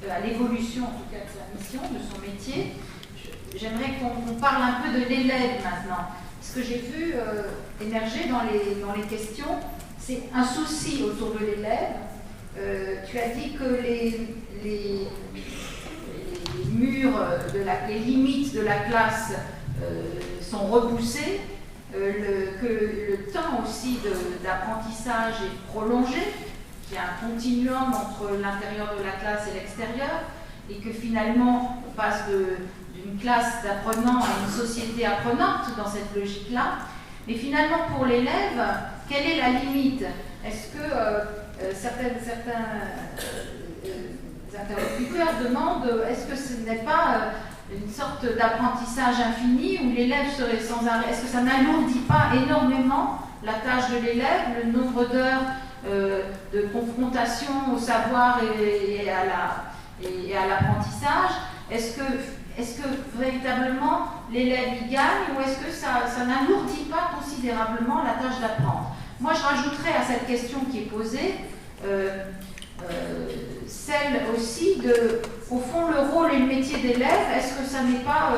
à l'évolution en tout cas de sa mission, de son métier. J'aimerais qu'on parle un peu de l'élève maintenant. Ce que j'ai vu émerger dans les questions, c'est un souci autour de l'élève. Tu as dit que les murs, les limites de la classe sont repoussées, que le temps aussi d'apprentissage est prolongé, qu'il y a un continuum entre l'intérieur de la classe et l'extérieur, et que finalement on passe d'une classe d'apprenants à une société apprenante dans cette logique-là. Mais finalement pour l'élève, quelle est la limite? Est-ce que certains interlocuteurs demandent est-ce que ce n'est pas une sorte d'apprentissage infini où l'élève serait sans arrêt? Est-ce que ça n'alourdit pas énormément la tâche de l'élève, le nombre d'heures de confrontation au savoir et à l'apprentissage? Est-ce que véritablement l'élève y gagne, ou est-ce que ça n'alourdit pas considérablement la tâche d'apprendre? Moi, je rajouterais à cette question qui est posée celle aussi de, au fond, le rôle et le métier d'élève. Est-ce que ça n'est pas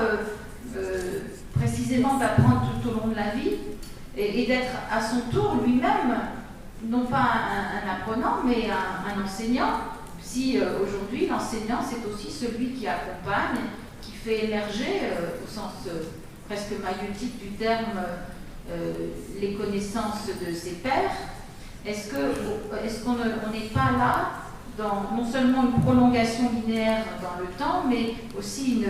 précisément d'apprendre tout au long de la vie et d'être à son tour lui-même, non pas un apprenant, mais un enseignant? Si aujourd'hui l'enseignant c'est aussi celui qui accompagne, qui fait émerger, au sens presque maïeutique du terme, les connaissances de ses pairs, est-ce qu'on n'est pas là dans non seulement une prolongation linéaire dans le temps, mais aussi une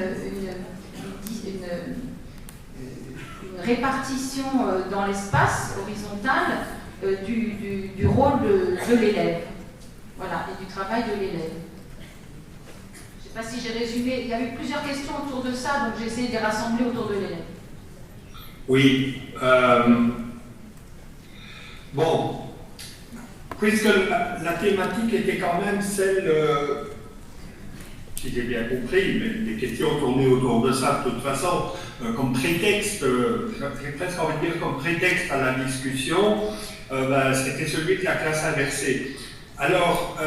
répartition dans l'espace horizontal du rôle de l'élève, voilà, et du travail de l'élève? Je ne sais pas si j'ai résumé, il y a eu plusieurs questions autour de ça, donc j'ai essayé de les rassembler autour de l'élève. Oui, bon, puisque la thématique était quand même celle, si j'ai bien compris, mais les questions tournaient autour de ça de toute façon, comme prétexte, j'ai presque envie de dire comme prétexte à la discussion, c'était celui de la classe inversée. Alors,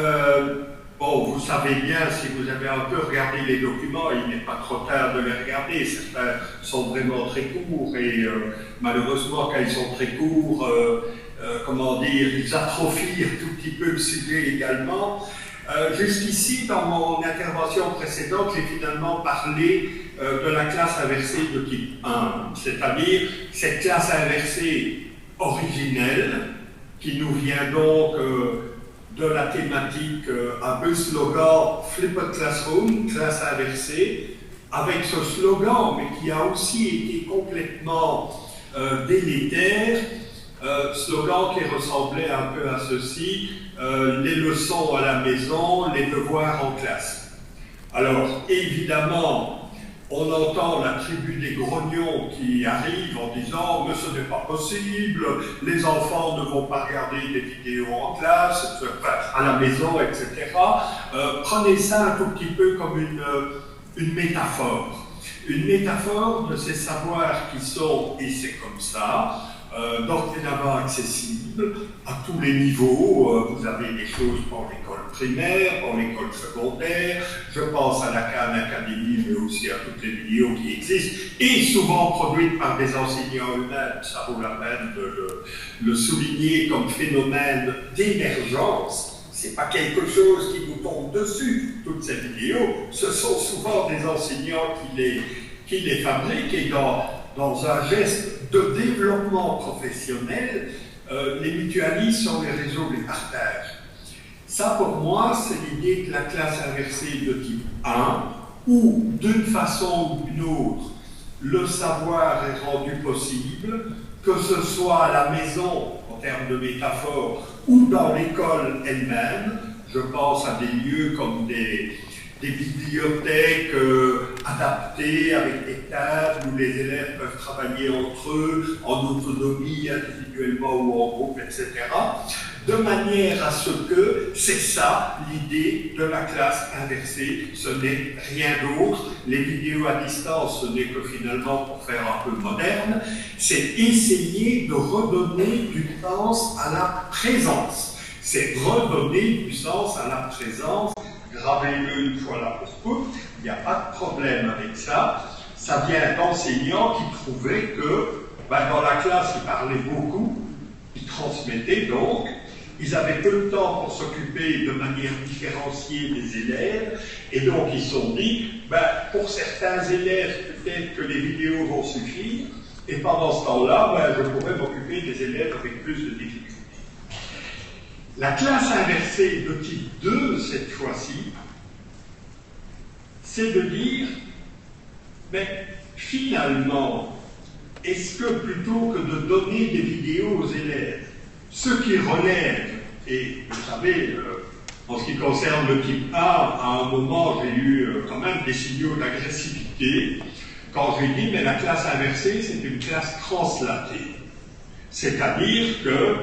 bon, vous savez bien, si vous avez un peu regardé les documents, il n'est pas trop tard de les regarder. Certains sont vraiment très courts et malheureusement, quand ils sont très courts, comment dire, ils atrophient un tout petit peu le sujet également. Jusqu'ici, dans mon intervention précédente, j'ai finalement parlé de la classe inversée de type 1, c'est-à-dire cette classe inversée originelle qui nous vient donc de la thématique, un peu slogan Flipped Classroom, classe inversée, avec ce slogan, mais qui a aussi été complètement délétère, slogan qui ressemblait un peu à ceci, les leçons à la maison, les devoirs en classe. Alors, évidemment, on entend la tribu des grognons qui arrive en disant « mais ce n'est pas possible, les enfants ne vont pas regarder des vidéos en classe, à la maison, etc. » Prenez ça un tout petit peu comme une métaphore. Une métaphore de ces savoirs qui sont, et c'est comme ça, dorénavant accessibles à tous les niveaux. Vous avez des choses pour l'école primaire, pour l'école secondaire, je pense à la Khan Academy, mais aussi à toutes les vidéos qui existent, et souvent produites par des enseignants eux-mêmes. Ça vaut la peine de le souligner comme phénomène d'émergence. C'est pas quelque chose qui nous tombe dessus, toutes ces vidéos. Ce sont souvent des enseignants qui les fabriquent, et dans un geste de développement professionnel, les mutualisent sur les réseaux, les partagent. Ça, pour moi, c'est l'idée de la classe inversée de type 1, où, d'une façon ou d'une autre, le savoir est rendu possible, que ce soit à la maison, en termes de métaphore, ou dans l'école elle-même. Je pense à des lieux comme des bibliothèques adaptées avec des tables où les élèves peuvent travailler entre eux en autonomie, individuellement ou en groupe, etc. De manière à ce que, c'est ça l'idée de la classe inversée, ce n'est rien d'autre. Les vidéos à distance, ce n'est que finalement, pour faire un peu moderne, c'est essayer de redonner du sens à la présence. C'est redonner du sens à la présence, gravez-le une fois là pour toutes, il n'y a pas de problème avec ça. Ça vient d'enseignants qui trouvaient que dans la classe, ils parlaient beaucoup, ils transmettaient donc, ils avaient peu de temps pour s'occuper de manière différenciée des élèves, et donc ils se sont dit, pour certains élèves, peut-être que les vidéos vont suffire, et pendant ce temps-là, je pourrais m'occuper des élèves avec plus de difficultés. La classe inversée de type 2, cette fois-ci, c'est de dire, mais finalement, est-ce que plutôt que de donner des vidéos aux élèves, ceux qui relèvent, et vous savez, en ce qui concerne le type 1, à un moment, j'ai eu quand même des signaux d'agressivité, quand j'ai dit, mais la classe inversée, c'est une classe translatée. C'est-à-dire que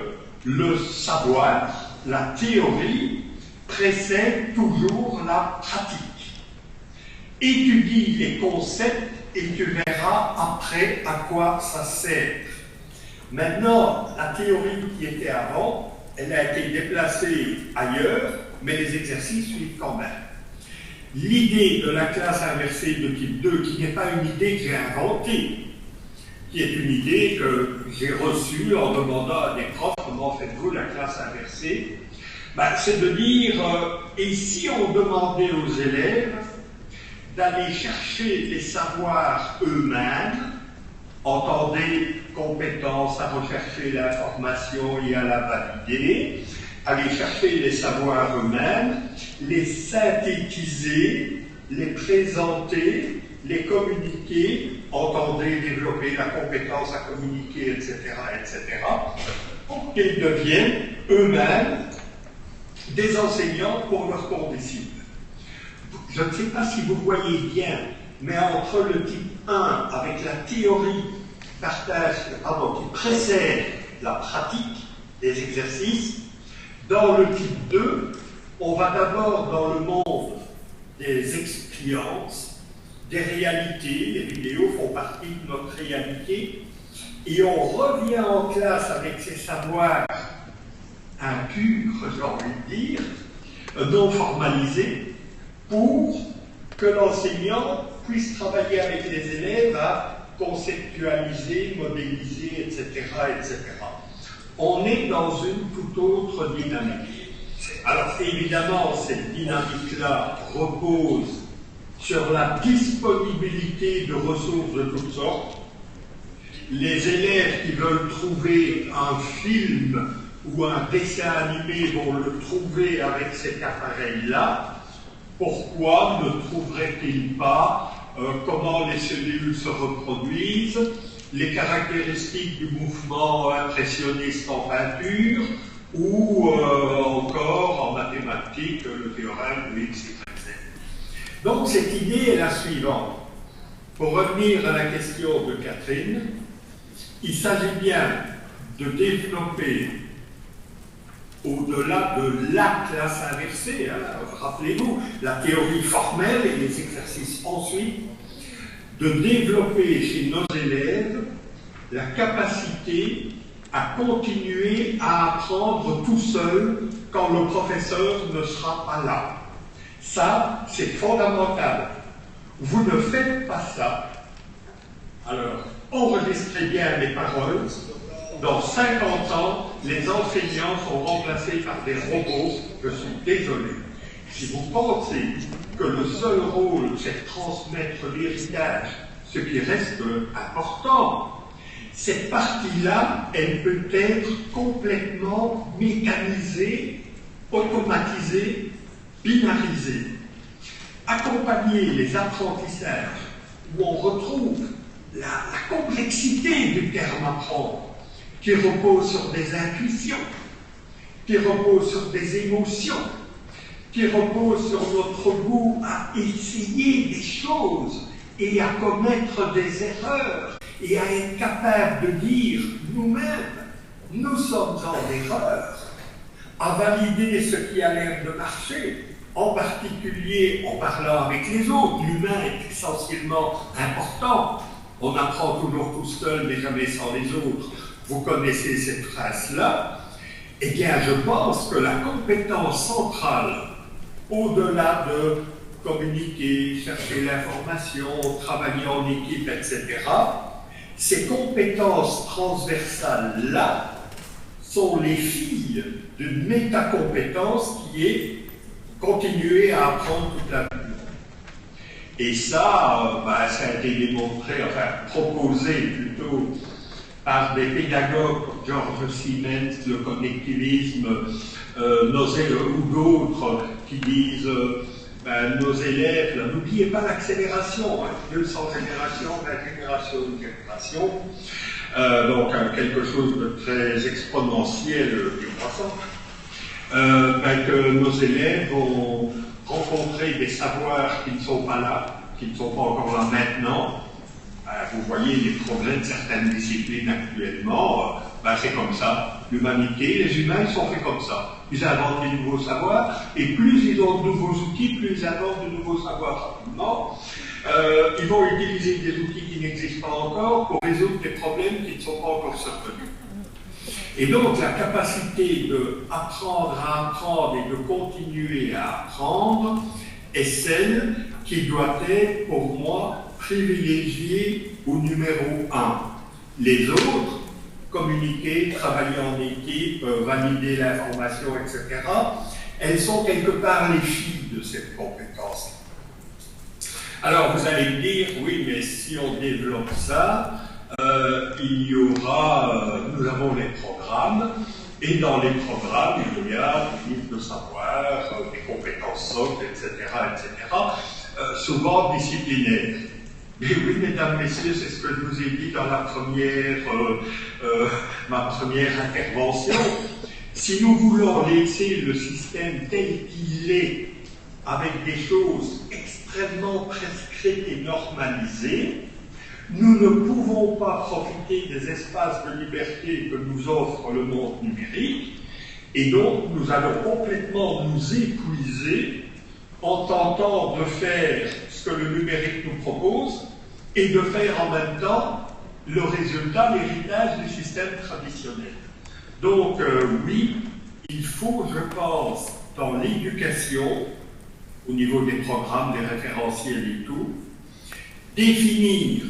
le savoir, la théorie, précède toujours la pratique. Étudie les concepts et tu verras après à quoi ça sert. Maintenant, la théorie qui était avant, elle a été déplacée ailleurs, mais les exercices suivent quand même. L'idée de la classe inversée de type 2, qui n'est pas une idée que j'ai inventée, qui est une idée que j'ai reçue en demandant à des profs comment faites-vous la classe inversée, c'est de dire, et si on demandait aux élèves d'aller chercher les savoirs eux-mêmes, entendez compétences à rechercher l'information et à la valider, aller chercher les savoirs eux-mêmes, les synthétiser, les présenter, les communiquer, entendez développer la compétence à communiquer, etc., etc., pour qu'ils deviennent eux-mêmes des enseignants pour leurs condisciples. Je ne sais pas si vous voyez bien, mais entre le type 1, avec la théorie qui précède la pratique des exercices, dans le type 2, on va d'abord dans le monde des expériences, des réalités, les vidéos font partie de notre réalité, et on revient en classe avec ces savoirs impurs, j'ai envie de dire, non formalisés, pour que l'enseignant puisse travailler avec les élèves à conceptualiser, modéliser, etc., etc. On est dans une toute autre dynamique. Alors évidemment, cette dynamique-là repose sur la disponibilité de ressources de toutes sortes. Les élèves qui veulent trouver un film ou un dessin animé vont le trouver avec cet appareil-là. Pourquoi ne trouveraient-ils pas comment les cellules se reproduisent, les caractéristiques du mouvement impressionniste en peinture, ou encore en mathématiques, le théorème de X, Y, Z. Donc cette idée est la suivante. Pour revenir à la question de Catherine, il s'agit bien de développer, au-delà de la classe inversée, rappelez-vous, la théorie formelle et les exercices ensuite, de développer chez nos élèves la capacité à continuer à apprendre tout seul quand le professeur ne sera pas là. Ça, c'est fondamental. Vous ne faites pas ça. Alors, enregistrez bien mes paroles. Dans 50 ans, les enseignants sont remplacés par des robots. Je suis désolé. Si vous pensez que le seul rôle, c'est de transmettre l'héritage, ce qui reste important, cette partie-là, elle peut être complètement mécanisée, automatisée, binarisée. Accompagner les apprentissages où on retrouve la complexité du terme apprendre, qui repose sur des intuitions, qui repose sur des émotions, qui repose sur notre goût à essayer des choses et à commettre des erreurs et à être capable de dire nous-mêmes, nous sommes en erreur, à valider ce qui a l'air de marcher, en particulier en parlant avec les autres. L'humain est essentiellement important. On apprend toujours tout seul, mais jamais sans les autres. Vous connaissez cette phrase-là. Eh bien, je pense que la compétence centrale, au-delà de communiquer, chercher l'information, travailler en équipe, etc., ces compétences transversales-là sont les filles d'une métacompétence qui est continuer à apprendre toute la vie. Et ça, ça a été démontré, enfin proposé plutôt par des pédagogues comme George Siemens, le connectivisme, ou d'autres qui disent nos élèves, n'oubliez pas l'accélération, 200 générations, 20 générations, une génération, donc quelque chose de très exponentiel du croissant, que nos élèves vont rencontrer des savoirs qui ne sont pas là, qui ne sont pas encore là maintenant. Vous voyez les progrès de certaines disciplines actuellement, c'est comme ça. L'humanité, les humains, ils sont faits comme ça. Ils inventent des nouveaux savoirs, et plus ils ont de nouveaux outils, plus ils inventent de nouveaux savoirs rapidement. Ils vont utiliser des outils qui n'existent pas encore pour résoudre des problèmes qui ne sont pas encore survenus. Et donc la capacité d'apprendre à apprendre et de continuer à apprendre est celle qui doit être pour moi privilégiée au numéro 1. Les autres, communiquer, travailler en équipe, valider l'information, etc., elles sont quelque part les filles de cette compétence. Alors vous allez me dire, oui, mais si on développe ça, il y aura, nous avons les programmes, et dans les programmes, il y a des livres de savoir, des compétences socles, etc., souvent disciplinaires. Mais oui, mesdames, messieurs, c'est ce que je vous ai dit dans la ma première intervention. Si nous voulons laisser le système tel qu'il est, avec des choses extrêmement prescrites et normalisées, nous ne pouvons pas profiter des espaces de liberté que nous offre le monde numérique, et donc nous allons complètement nous épuiser en tentant de faire ce que le numérique nous propose et de faire en même temps le résultat, l'héritage du système traditionnel. Donc oui, il faut, je pense, dans l'éducation, au niveau des programmes, des référentiels et tout, définir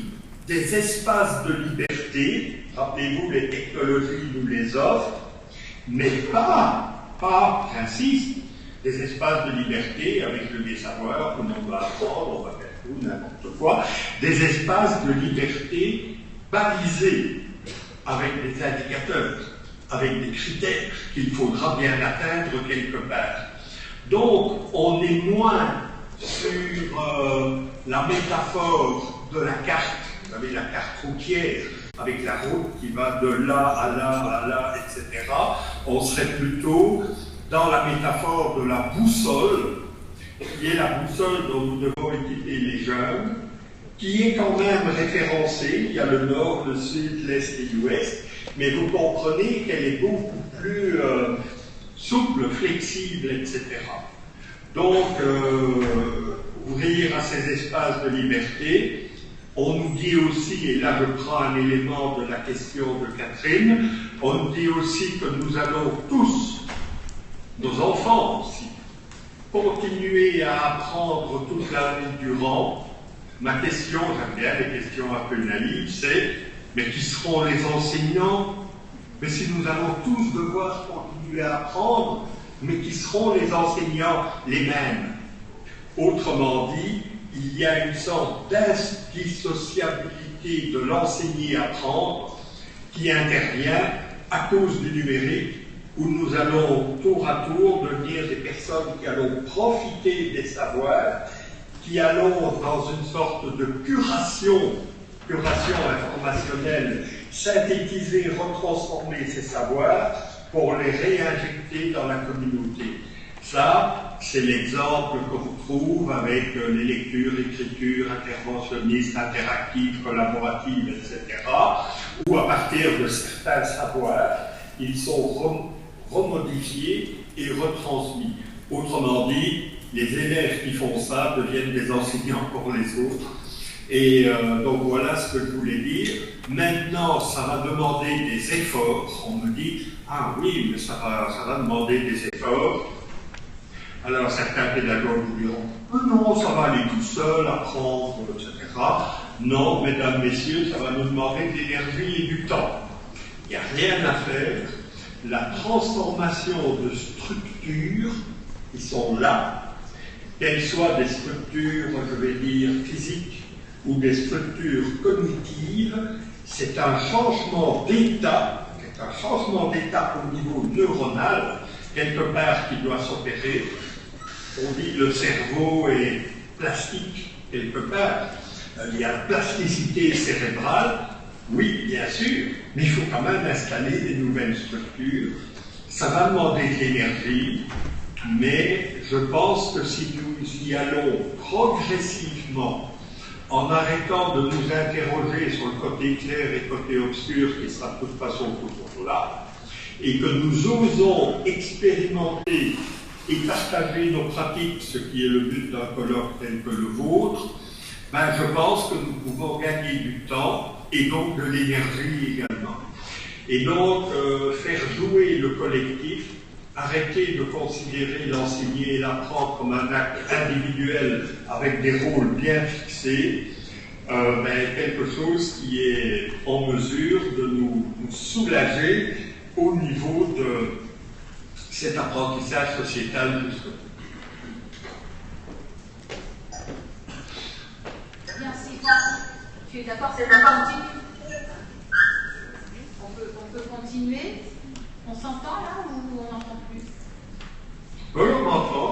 des espaces de liberté, rappelez-vous, les technologies nous les offrent, mais pas, j'insiste, des espaces de liberté avec le savoir où on va apprendre, on va faire tout, n'importe quoi, des espaces de liberté balisés avec des indicateurs, avec des critères qu'il faudra bien atteindre quelque part. Donc, on est moins sur la métaphore de la carte. Vous avez la carte routière, avec la route qui va de là à là, à là, etc. On serait plutôt dans la métaphore de la boussole, qui est la boussole dont nous devons équiper les jeunes, qui est quand même référencée. Il y a le nord, le sud, l'est et l'ouest, mais vous comprenez qu'elle est beaucoup plus souple, flexible, etc. Donc, ouvrir à ces espaces de liberté. On nous dit aussi, et là je prends un élément de la question de Catherine, on nous dit aussi que nous allons tous, nos enfants aussi, continuer à apprendre toute la vie durant. Ma question, j'aime bien les questions un peu naïves, c'est, mais qui seront les enseignants? Mais si nous allons tous devoir continuer à apprendre, mais qui seront les enseignants les mêmes? Autrement dit, il y a une sorte d'indissociabilité de l'enseigner-apprendre qui intervient à cause du numérique, où nous allons tour à tour devenir des personnes qui allons profiter des savoirs, qui allons dans une sorte de curation informationnelle, synthétiser, retransformer ces savoirs pour les réinjecter dans la communauté. Ça, c'est l'exemple qu'on retrouve avec les lectures, écritures, interventionnistes, interactives, collaboratives, etc., où à partir de certains savoirs, ils sont remodifiés et retransmis. Autrement dit, les élèves qui font ça deviennent des enseignants pour les autres, Et donc voilà ce que je voulais dire. Maintenant, ça va demander des efforts. On me dit, ah oui, mais ça va demander des efforts. Alors certains pédagogues vous diront, non, ça va aller tout seul, apprendre, etc. Non, mesdames, messieurs, ça va nous demander de l'énergie et du temps. Il n'y a rien à faire. La transformation de structures qui sont là, qu'elles soient des structures, je vais dire, physiques ou des structures cognitives, c'est un changement d'état, au niveau neuronal, quelque part qui doit s'opérer. On dit que le cerveau est plastique, quelque part. Il y a la plasticité cérébrale, oui, bien sûr, mais il faut quand même installer des nouvelles structures. Ça va demander de l'énergie, mais je pense que si nous y allons progressivement, en arrêtant de nous interroger sur le côté clair et le côté obscur, qui sera de toute façon toujours là, et que nous osons expérimenter et partager nos pratiques, ce qui est le but d'un colloque tel que le vôtre, ben je pense que nous pouvons gagner du temps et donc de l'énergie également. Et donc, faire jouer le collectif, arrêter de considérer l'enseigner et l'apprendre comme un acte individuel avec des rôles bien fixés, quelque chose qui est en mesure de nous soulager au niveau de cet apprentissage sociétal jusqu'au bout. Merci. Tu es d'accord, c'est continue. On peut continuer. On s'entend là ou on n'entend plus? On m'entend.